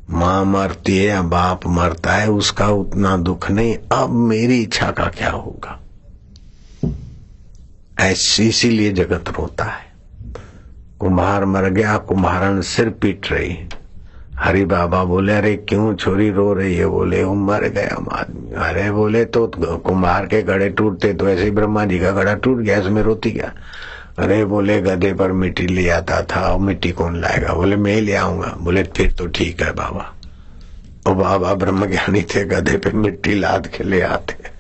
माँ मरती है या बाप मरता है उसका उतना दुख नहीं, अब मेरी इच्छा का क्या होगा। ऐसी इसीलिए जगत रोता है। कुम्हार मर गया, कुम्हारन सिर पीट रही। हरि बाबा बोले अरे क्यों छोरी रो रही है? बोले वो मर गया आदमी। अरे बोले तो कुम्हार के घड़े टूटते तो ऐसे ही ब्रह्मा जी का घड़ा टूट गया, इसमें रोती क्या? अरे बोले गधे पर मिट्टी ले आता था, मिट्टी कौन लाएगा? बोले मैं ही ले आऊंगा। बोले फिर तो ठीक है बाबा। और बाबा ब्रह्मज्ञानी थे, गधे पे मिट्टी लाद के ले आते।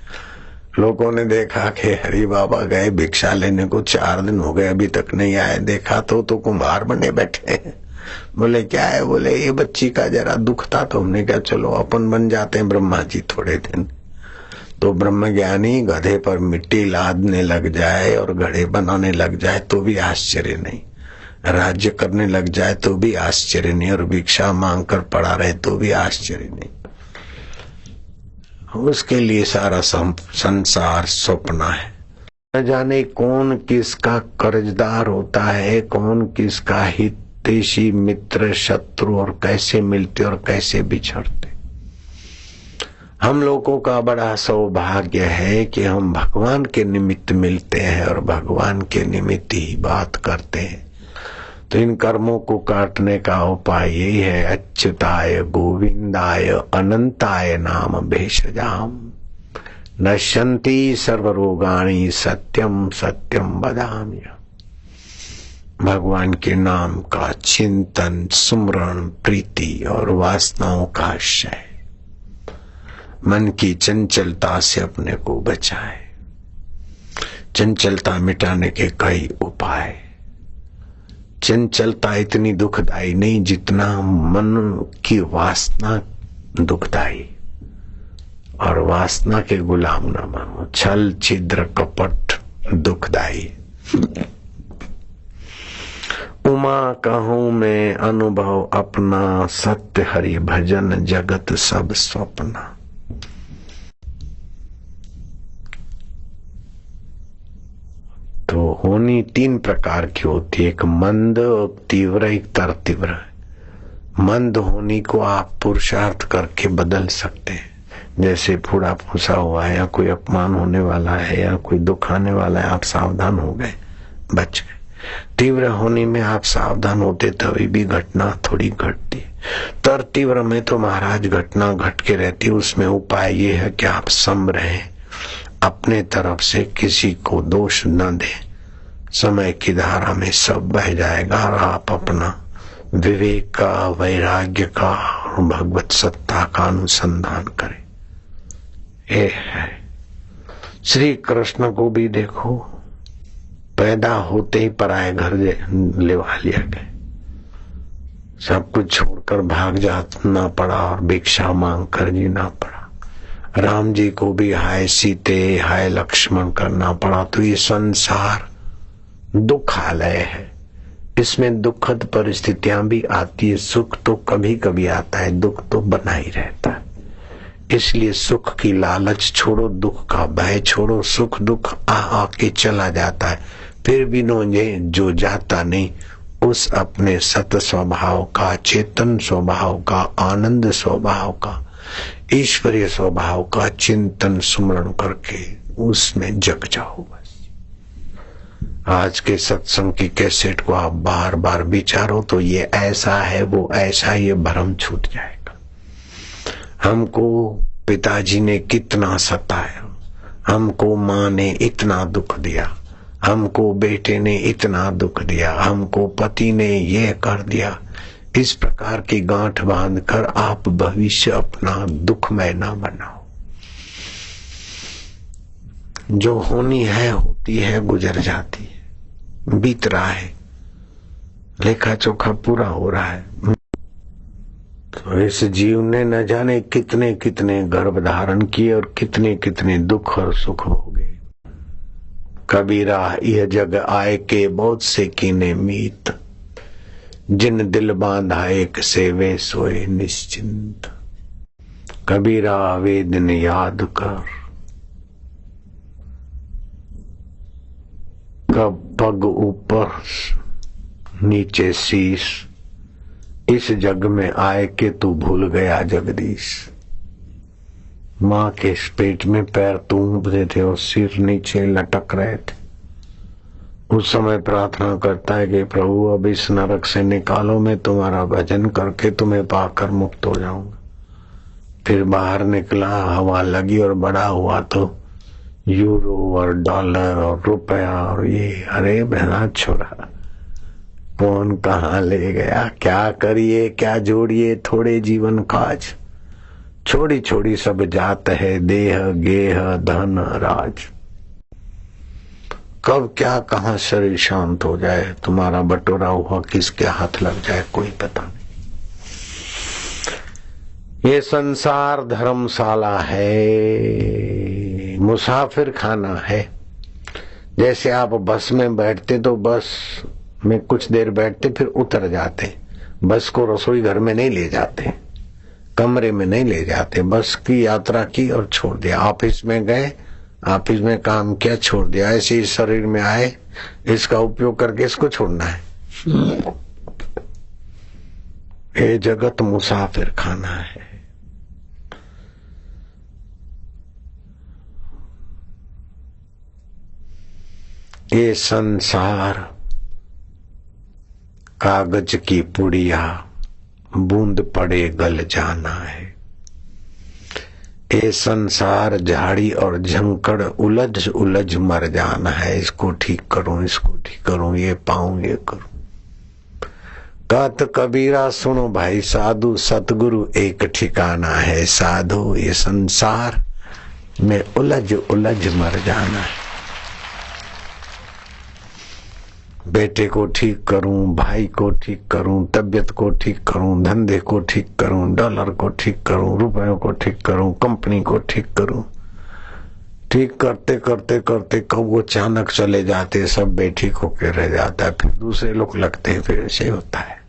लोगों ने देखा कि हरि बाबा गए भिक्षा लेने को, 4 दिन हो गए अभी तक नहीं आए। देखा तो कुम्हार बने बैठे। बोले क्या है? बोले ये बच्ची का जरा दुख था तो हमने कहा चलो अपन बन जाते हैं ब्रह्मा जी थोड़े दिन। तो ब्रह्मज्ञानी गधे पर मिट्टी लादने लग जाए और घड़े बनाने लग जाए तो भी आश्चर्य नहीं, राज्य करने लग जाए तो भी आश्चर्य नहीं, और भिक्षा मांग कर पड़ा रहे तो भी आश्चर्य नहीं। उसके लिए सारा संसार स्वप्न है। न जाने कौन किसका कर्जदार होता है, कौन किसका हितैषी मित्र शत्रु, और कैसे मिलते और कैसे बिछड़ते। हम लोगों का बड़ा सौभाग्य है कि हम भगवान के निमित्त मिलते हैं और भगवान के निमित्त ही बात करते हैं। तो इन कर्मों को काटने का उपाय यही है, अच्युताय गोविंदाय अनंताय नाम भेषजाम नश्यन्ति सर्वरोगाणि सत्यम सत्यम वदामि। भगवान के नाम का चिंतन, सुमरण, प्रीति और वासनाओं का क्षय, मन की चंचलता से अपने को बचाए। चंचलता मिटाने के कई उपाय। चंचलता इतनी दुखदाई नहीं जितना मन की वासना दुखदाई, और वासना के गुलाम न बनो। छल छिद्र कपट दुखदाई। उमा कहूं मैं अनुभव अपना, सत्य हरि भजन जगत सब स्वप्ना। तो होनी 3 प्रकार की होती है, एक मंद, एक तीव्र, एक तर तीव्र। मंद होनी को आप पुरुषार्थ करके बदल सकते हैं। जैसे फूड़ा फूसा हुआ है या कोई अपमान होने वाला है या कोई दुख आने वाला है, आप सावधान हो गए, बच गए। तीव्र होने में आप सावधान होते तभी भी घटना थोड़ी घटती। तर तीव्र में तो महाराज घटना घट के रहती। उसमें उपाय ये है कि आप सम रहें, अपने तरफ से किसी को दोष न दे। समय की धारा में सब बह जाएगा और आप अपना विवेक का, वैराग्य का और भगवत सत्ता का अनुसंधान करें। ये है। श्री कृष्ण को भी देखो, पैदा होते ही पराये घर लेवा लिया गया, सब कुछ छोड़कर भाग जाना पड़ा और भिक्षा मांग कर जीना पड़ा। राम जी को भी हाय सीते हाय लक्ष्मण करना पड़ा। तो ये संसार दुखालय है, इसमें दुखद परिस्थितियां भी आती है। सुख तो कभी कभी आता है, दुख तो बना ही रहता है। इसलिए सुख की लालच छोड़ो, दुख का भय छोड़ो। सुख दुख आके चला जाता है, फिर भी जो जाता नहीं, उस अपने सत स्वभाव का, चेतन स्वभाव का, आनंद स्वभाव का, ईश्वरीय स्वभाव का चिंतन सुमरण करके उसमें जग जाओ। बस आज के सत्संग की कैसेट को आप बार बार विचारो तो ये ऐसा है, वो ऐसा, ये भ्रम छूट जाएगा। हमको पिताजी ने कितना सताया, हमको माँ ने इतना दुख दिया, हमको बेटे ने इतना दुख दिया, हमको पति ने ये कर दिया। इस प्रकार की गांठ बांधकर आप भविष्य अपना दुखमय न बनाओ। जो होनी है होती है, गुजर जाती है, बीत रहा है, लेखा चोखा पूरा हो रहा है। तो इस जीव ने न जाने कितने कितने गर्भ धारण किए और कितने कितने दुख और सुख भोगे। कबीरा यह जग आए के बहुत से कीने मीत, जिन दिल बांधा एक से वे सोए निश्चिंत। कबीरा वे दिन याद कर, कब पग ऊपर नीचे शीश, इस जग में आए के तू भूल गया जगदीश। माँ के पेट में पैर तूंबते थे और सिर नीचे लटक रहे थे। उस समय प्रार्थना करता है कि प्रभु अब इस नरक से निकालो, मैं तुम्हारा भजन करके तुम्हें पाकर मुक्त हो जाऊंगा। फिर बाहर निकला, हवा लगी और बड़ा हुआ तो यूरो और डॉलर और रुपया और ये, अरे बहना छोरा कौन कहाँ ले गया, क्या करिए क्या जोड़िए थोड़े जीवन काज, छोड़ी छोड़ी सब जात है देह गेह धन राज। कब क्या कहाँ शरीर शांत हो जाए, तुम्हारा बटोरा हुआ किसके हाथ लग जाए कोई पता नहीं। ये संसार धर्मशाला है, मुसाफिर खाना है। जैसे आप बस में बैठते तो बस में कुछ देर बैठते फिर उतर जाते। बस को रसोई घर में नहीं ले जाते, कमरे में नहीं ले जाते। बस की यात्रा की और छोड़ दिया। ऑफिस में गए, ऑफिस में काम किया, छोड़ दिया। ऐसे ही शरीर में आए, इसका उपयोग करके इसको छोड़ना है। ये जगत मुसाफिर खाना है। ये संसार कागज की पुड़िया, बूंद पड़े गल जाना है। ये संसार झाड़ी और झंकड़, उलझ उलझ मर जाना है। इसको ठीक करूं, इसको ठीक करूं, ये पाऊं, ये करूं। कहत कबीरा सुनो भाई साधु, सतगुरु एक ठिकाना है। साधु ये संसार में उलझ उलझ मर जाना है। बेटे को ठीक करूं, भाई को ठीक करूं, तबियत को ठीक करूं, धंधे को ठीक करूं, डॉलर को ठीक करूं, रुपयों को ठीक करूं, कंपनी को ठीक करूं। ठीक करते करते करते कब वो अचानक चले जाते, सब बेठीक होकर रह जाता है। फिर दूसरे लोग लगते हैं, फिर ऐसे होता है।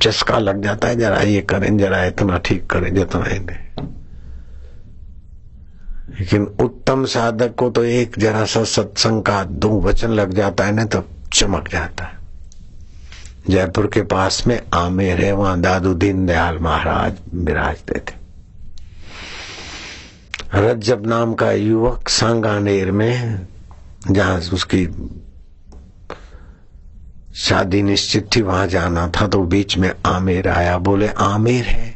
चस्का लग जाता है, जरा ये करें, जरा इतना ठीक करें, जितना इन्हें। लेकिन उत्तम साधक को तो एक जरा सा सत्संग का दो वचन लग जाता है ना, तो चमक जाता है। जयपुर के पास में आमेर है, वहां दादू दीनदयाल महाराज विराजते थे। रज्जब नाम का युवक सांगानेर में, जहां उसकी शादी निश्चित थी, वहां जाना था, तो बीच में आमेर आया। बोले आमेर है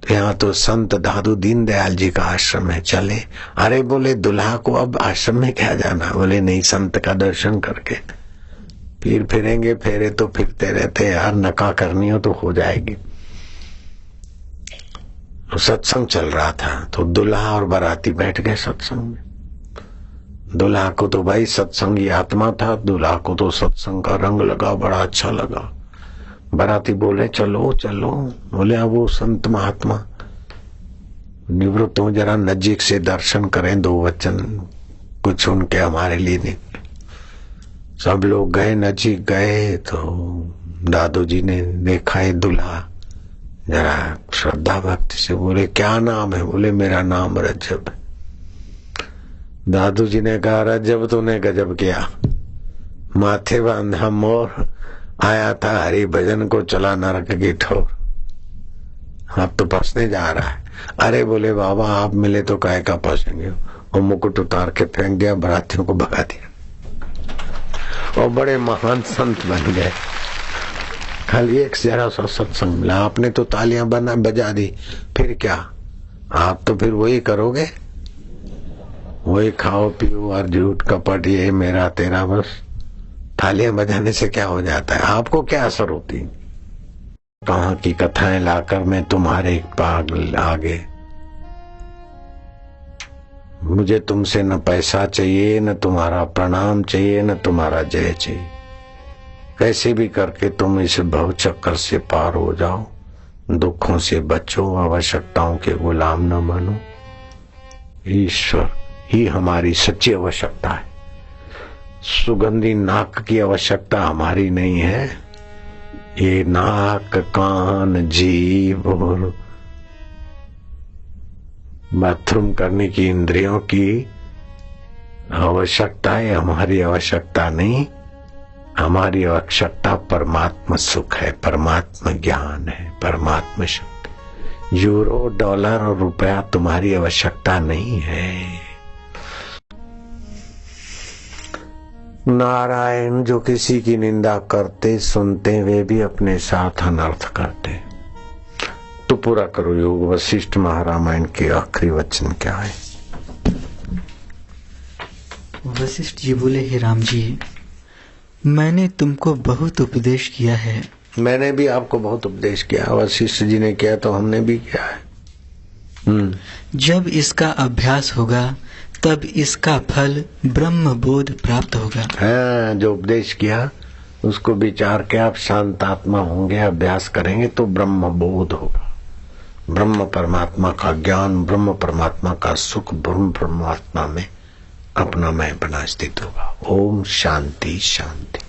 तो यहाँ तो संत दादू दीनदयाल जी का आश्रम है, चले। अरे बोले दुल्हा को अब आश्रम में क्या जाना। बोले नहीं, संत का दर्शन करके फिर फिरेंगे। फेरे तो फिरते रहते यार, नका करनी हो तो हो जाएगी। तो सत्संग चल रहा था, तो दुल्हा और बाराती बैठ गए सत्संग में। दुल्हा को तो भाई सत्संगी आत्मा था, दुल्हा को तो सत्संग का रंग लगा, बड़ा अच्छा लगा। बाराती बोले चलो चलो। बोले अब वो संत महात्मा निवृत्त हो, जरा नजीक से दर्शन करें, दो वचन कुछ उनके हमारे लिए नहीं। सब लोग गए, नजीक गए तो दादू जी ने देखा है दुल्हा, जरा श्रद्धा भक्ति से बोले क्या नाम है। बोले मेरा नाम रज्जब है। दादू जी ने कहा रज्जब तूने गजब किया, माथे बांधा मोर, आया था हरि भजन को, चला नरक की ठोर। अब तो फंसने जा रहा है। अरे बोले बाबा आप मिले तो काहे का फंसेंगे। और मुकुट उतार के फेंक दिया, बरातियों को भगा दिया और बड़े महान संत बन गए। खाली एक जरा सा सत्संग मिला, आपने तो तालियां बजा दी, फिर क्या आप तो फिर वही करोगे, वही खाओ पियो और झूठ कपट, ये मेरा तेरा, बस तालियां बजाने से क्या हो जाता है, आपको क्या असर होती। कहाँ की कथाएं लाकर मैं तुम्हारे पागल आगे, मुझे तुमसे न पैसा चाहिए, न तुम्हारा प्रणाम चाहिए, न तुम्हारा जय चाहिए। कैसे भी करके तुम इस भव चक्कर से पार हो जाओ, दुखों से बचो, आवश्यकताओं के गुलाम न बनो। ईश्वर ही हमारी सच्ची आवश्यकता है। सुगंधी नाक की आवश्यकता हमारी नहीं है। ये नाक कान जीभ और बाथरूम करने की इंद्रियों की आवश्यकता है, हमारी आवश्यकता नहीं। हमारी आवश्यकता परमात्मा सुख है, परमात्मा ज्ञान है, परमात्मा शक्ति। यूरो, डॉलर और रुपया तुम्हारी आवश्यकता नहीं है। नारायण जो किसी की निंदा करते सुनते वे भी अपने साथ अनर्थ करते। तो पूरा करो योग वशिष्ठ महारामायण के आखिरी वचन क्या है? वशिष्ठ जी बोले, हे राम जी, मैंने तुमको बहुत उपदेश किया है। मैंने भी आपको बहुत उपदेश किया, वशिष्ठ जी ने किया तो हमने भी किया है। जब इसका अभ्यास होगा तब इसका फल ब्रह्म बोध प्राप्त होगा। हाँ, जो उपदेश किया उसको विचार के आप शांत आत्मा होंगे, अभ्यास करेंगे तो ब्रह्म बोध होगा। ब्रह्म परमात्मा का ज्ञान, ब्रह्म परमात्मा का सुख, ब्रह्म परमात्मा में अपना मैं बना स्थित होगा। ओम शांति शांति।